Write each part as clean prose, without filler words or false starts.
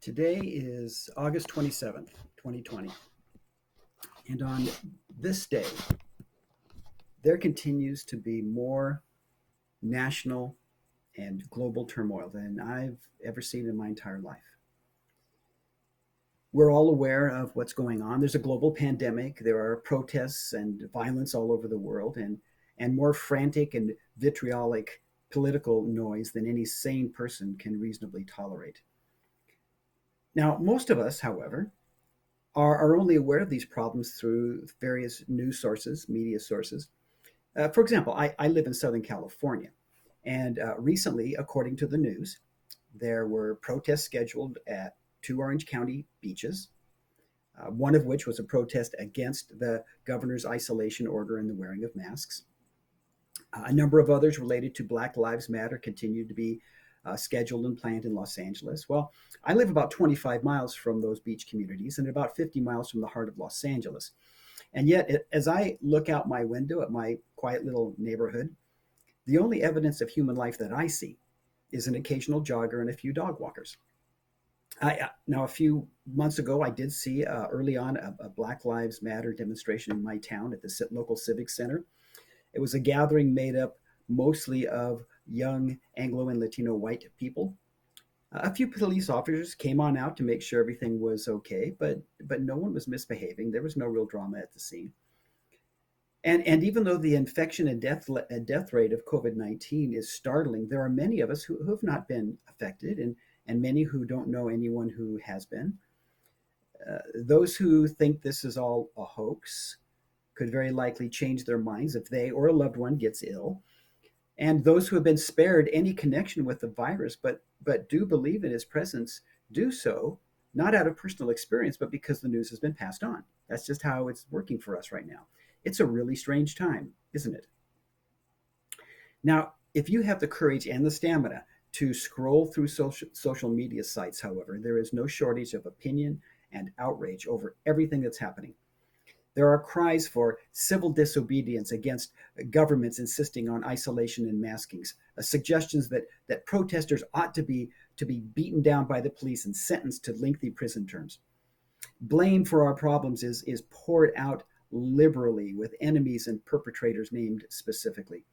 Today is August 27th, 2020. And on this day, there continues to be more national and global turmoil than I've ever seen in my entire life. We're all aware of what's going on. There's a global pandemic. There are protests and violence all over the world, and more frantic and vitriolic political noise than any sane person can reasonably tolerate. Now, most of us, however, are only aware of these problems through various news sources, media sources. For example, I live in Southern California, and recently, according to the news, there were protests scheduled at two Orange County beaches, one of which was a protest against the governor's isolation order and the wearing of masks. A number of others related to Black Lives Matter continued to be scheduled and planned in Los Angeles. Well, I live about 25 miles from those beach communities and about 50 miles from the heart of Los Angeles. And yet, as I look out my window at my quiet little neighborhood, the only evidence of human life that I see is an occasional jogger and a few dog walkers. Now, a few months ago, I did see early on a Black Lives Matter demonstration in my town at the local civic center. It was a gathering made up mostly of young Anglo and Latino white people. A few police officers came on out to make sure everything was okay, but no one was misbehaving. There was no real drama at the scene. And even though the infection and death rate of COVID-19 is startling, there are many of us who have not been affected, and many who don't know anyone who has been. Those who think this is all a hoax could very likely change their minds if they or a loved one gets ill. And those who have been spared any connection with the virus but do believe in its presence do so not out of personal experience, but because the news has been passed on. That's just how it's working for us right now. It's a really strange time, isn't it? Now, if you have the courage and the stamina to scroll through social media sites, however, there is no shortage of opinion and outrage over everything that's happening. There are cries for civil disobedience against governments insisting on isolation and maskings, suggestions that protesters ought to be beaten down by the police and sentenced to lengthy prison terms. Blame for our problems is poured out liberally, with enemies and perpetrators named specifically.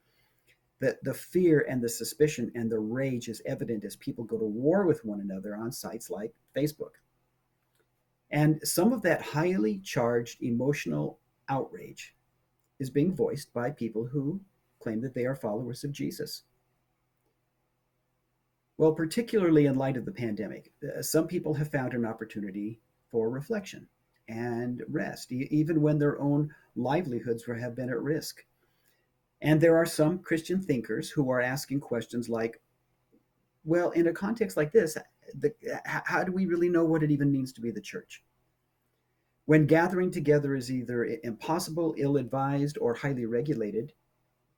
The fear and the suspicion and the rage is evident as people go to war with one another on sites like Facebook. And some of that highly charged emotional outrage is being voiced by people who claim that they are followers of Jesus. Well, particularly in light of the pandemic, some people have found an opportunity for reflection and rest, even when their own livelihoods have been at risk. And there are some Christian thinkers who are asking questions like, well, in a context like this, how do we really know what it even means to be the church? When gathering together is either impossible, ill advised, or highly regulated,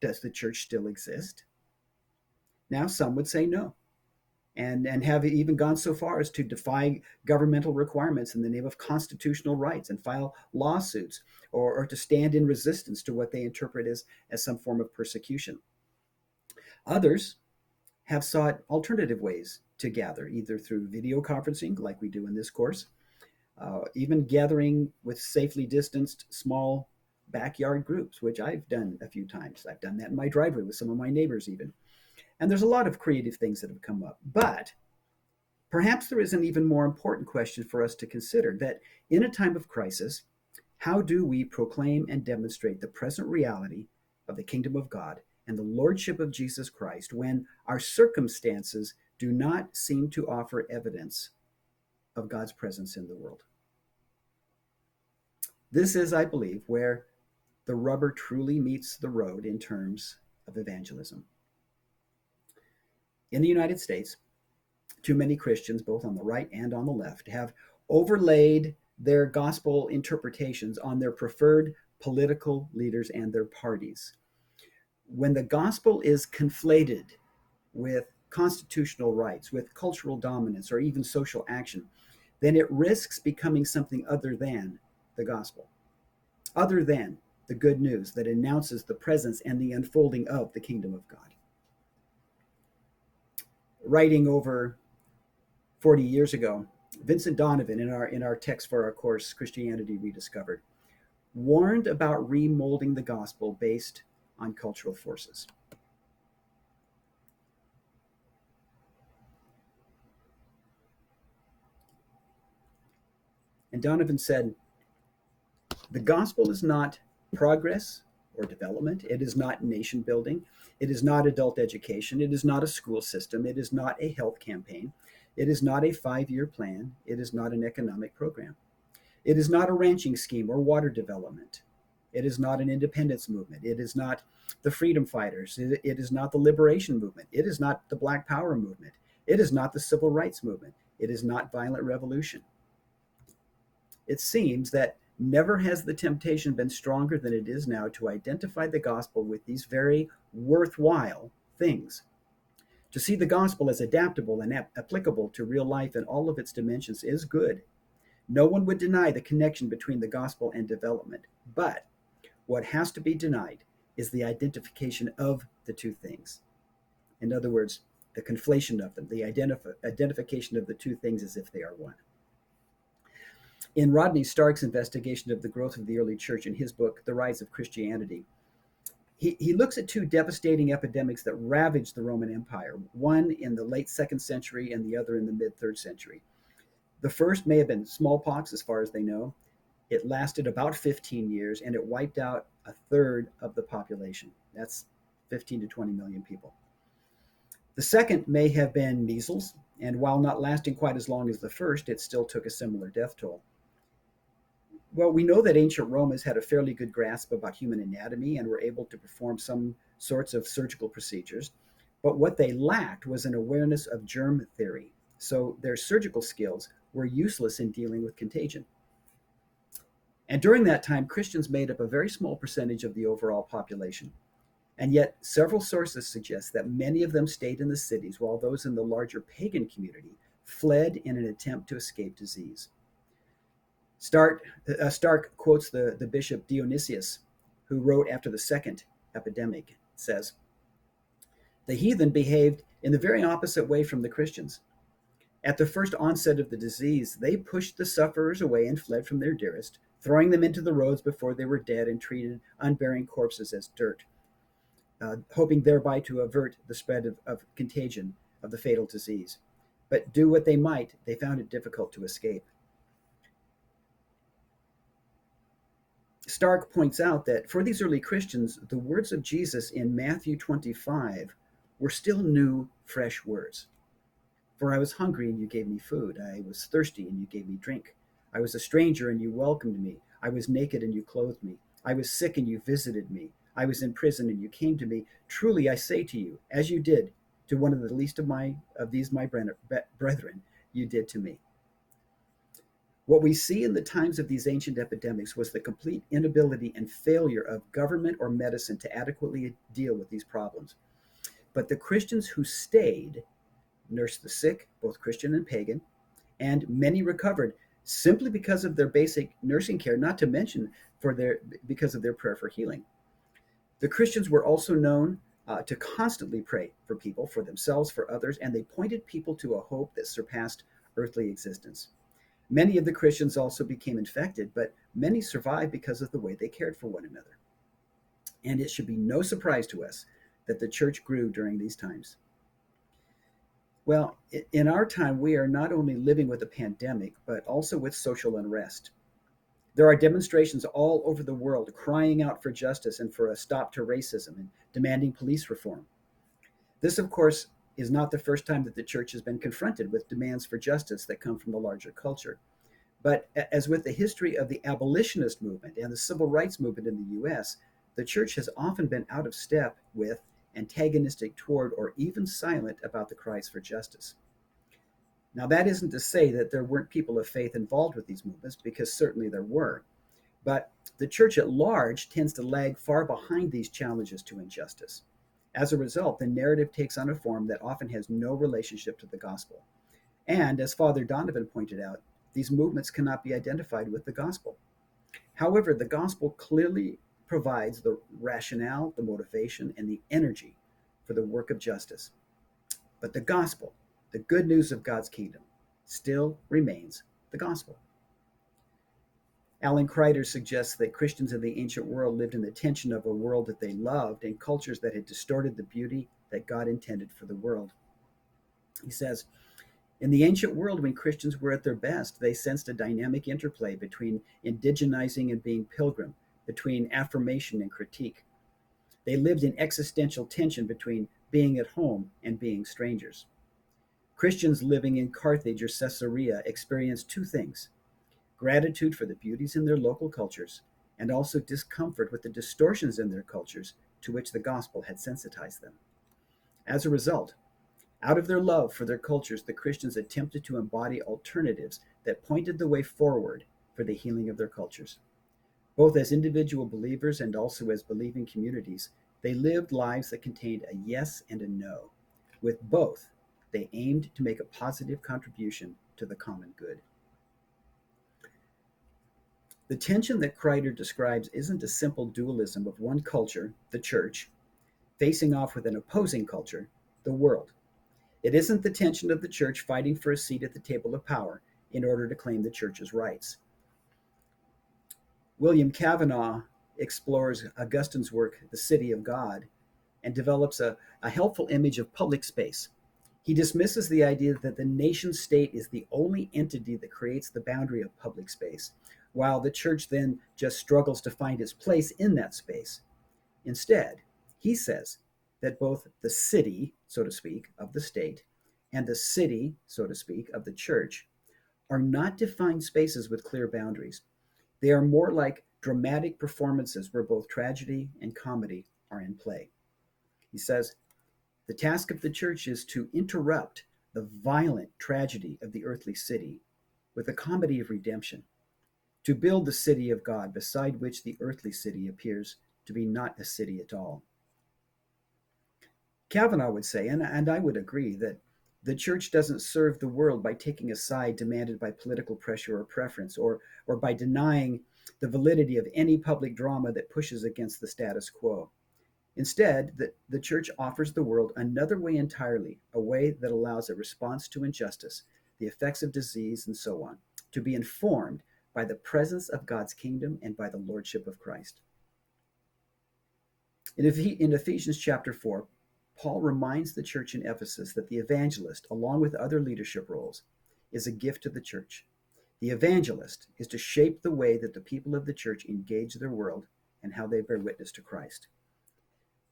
does the church still exist? Now, some would say no, and have even gone so far as to defy governmental requirements in the name of constitutional rights and file lawsuits or to stand in resistance to what they interpret as some form of persecution. Others have sought alternative ways to gather, either through video conferencing, like we do in this course, even gathering with safely distanced small backyard groups, which I've done a few times. I've done that in my driveway with some of my neighbors even. And there's a lot of creative things that have come up. But perhaps there is an even more important question for us to consider, that in a time of crisis, how do we proclaim and demonstrate the present reality of the kingdom of God and the lordship of Jesus Christ when our circumstances do not seem to offer evidence of God's presence in the world? This is, I believe, where the rubber truly meets the road in terms of evangelism. In the United States, too many Christians, both on the right and on the left, have overlaid their gospel interpretations on their preferred political leaders and their parties. When the gospel is conflated with constitutional rights, with cultural dominance, or even social action, then it risks becoming something other than the gospel, other than the good news that announces the presence and the unfolding of the kingdom of God. Writing over 40 years ago, Vincent Donovan, in our text for our course, Christianity Rediscovered, warned about remolding the gospel based on cultural forces. And Donovan said, the gospel is not progress or development. It is not nation building. It is not adult education. It is not a school system. It is not a health campaign. It is not a 5 year plan. It is not an economic program. It is not a ranching scheme or water development. It is not an independence movement. It is not the freedom fighters. It is not the liberation movement. It is not the Black Power movement. It is not the civil rights movement. It is not violent revolution. It seems that never has the temptation been stronger than it is now to identify the gospel with these very worthwhile things. To see the gospel as adaptable and applicable to real life in all of its dimensions is good. No one would deny the connection between the gospel and development. But what has to be denied is the identification of the two things. In other words, the conflation of them, the identification of the two things as if they are one. In Rodney Stark's investigation of the growth of the early church in his book, The Rise of Christianity, he looks at two devastating epidemics that ravaged the Roman Empire, one in the late second century and the other in the mid third century. The first may have been smallpox, as far as they know. It lasted about 15 years and it wiped out a third of the population. That's 15 to 20 million people. The second may have been measles, and while not lasting quite as long as the first, it still took a similar death toll. Well, we know that ancient Romans had a fairly good grasp about human anatomy and were able to perform some sorts of surgical procedures, but what they lacked was an awareness of germ theory. So their surgical skills were useless in dealing with contagion. And during that time, Christians made up a very small percentage of the overall population. And yet, several sources suggest that many of them stayed in the cities while those in the larger pagan community fled in an attempt to escape disease. Stark quotes the bishop Dionysius, who wrote after the second epidemic, says, the heathen behaved in the very opposite way from the Christians. At the first onset of the disease, they pushed the sufferers away and fled from their dearest, throwing them into the roads before they were dead and treated unbearing corpses as dirt, hoping thereby to avert the spread of contagion of the fatal disease. But do what they might, they found it difficult to escape. Stark points out that for these early Christians, the words of Jesus in Matthew 25 were still new, fresh words. For I was hungry and you gave me food. I was thirsty and you gave me drink. I was a stranger and you welcomed me. I was naked and you clothed me. I was sick and you visited me. I was in prison and you came to me. Truly I say to you, as you did to one of the least of these my brethren, you did to me. What we see in the times of these ancient epidemics was the complete inability and failure of government or medicine to adequately deal with these problems. But the Christians who stayed nursed the sick, both Christian and pagan, and many recovered simply because of their basic nursing care, not to mention because of their prayer for healing. The Christians were also known to constantly pray for people, for themselves, for others, and they pointed people to a hope that surpassed earthly existence. Many of the Christians also became infected, but many survived because of the way they cared for one another. And it should be no surprise to us that the church grew during these times. Well, in our time, we are not only living with a pandemic, but also with social unrest. There are demonstrations all over the world crying out for justice and for a stop to racism and demanding police reform. This, of course, is not the first time that the church has been confronted with demands for justice that come from the larger culture. But as with the history of the abolitionist movement and the civil rights movement in the US, the church has often been out of step with, antagonistic toward, or even silent about the cries for justice. Now, that isn't to say that there weren't people of faith involved with these movements, because certainly there were. But the church at large tends to lag far behind these challenges to injustice. As a result, the narrative takes on a form that often has no relationship to the gospel. And as Father Donovan pointed out, these movements cannot be identified with the gospel. However, the gospel clearly provides the rationale, the motivation, and the energy for the work of justice. But the gospel, the good news of God's kingdom, still remains the gospel. Alan Kreider suggests that Christians in the ancient world lived in the tension of a world that they loved and cultures that had distorted the beauty that God intended for the world. He says, in the ancient world, when Christians were at their best, they sensed a dynamic interplay between indigenizing and being pilgrim, between affirmation and critique. They lived in existential tension between being at home and being strangers. Christians living in Carthage or Caesarea experienced two things: gratitude for the beauties in their local cultures, and also discomfort with the distortions in their cultures to which the gospel had sensitized them. As a result, out of their love for their cultures, the Christians attempted to embody alternatives that pointed the way forward for the healing of their cultures. Both as individual believers and also as believing communities, they lived lives that contained a yes and a no. With both, they aimed to make a positive contribution to the common good. The tension that Kreider describes isn't a simple dualism of one culture, the church, facing off with an opposing culture, the world. It isn't the tension of the church fighting for a seat at the table of power in order to claim the church's rights. William Cavanaugh explores Augustine's work, The City of God, and develops a helpful image of public space. He dismisses the idea that the nation state is the only entity that creates the boundary of public space, while the church then just struggles to find its place in that space. Instead, he says that both the city, so to speak, of the state and the city, so to speak, of the church are not defined spaces with clear boundaries. They are more like dramatic performances where both tragedy and comedy are in play. He says, the task of the church is to interrupt the violent tragedy of the earthly city with a comedy of redemption, to build the city of God beside which the earthly city appears to be not a city at all. Kavanaugh would say, and I would agree, that the church doesn't serve the world by taking a side demanded by political pressure or preference, or by denying the validity of any public drama that pushes against the status quo. Instead, the church offers the world another way entirely, a way that allows a response to injustice, the effects of disease, and so on, to be informed by the presence of God's kingdom and by the lordship of Christ. In Ephesians chapter 4, Paul reminds the church in Ephesus that the evangelist, along with other leadership roles, is a gift to the church. The evangelist is to shape the way that the people of the church engage their world and how they bear witness to Christ.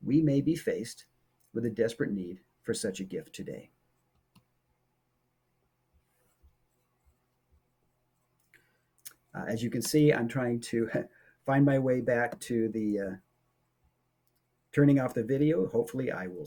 We may be faced with a desperate need for such a gift today. As you can see, I'm trying to find my way back to the turning off the video. Hopefully I will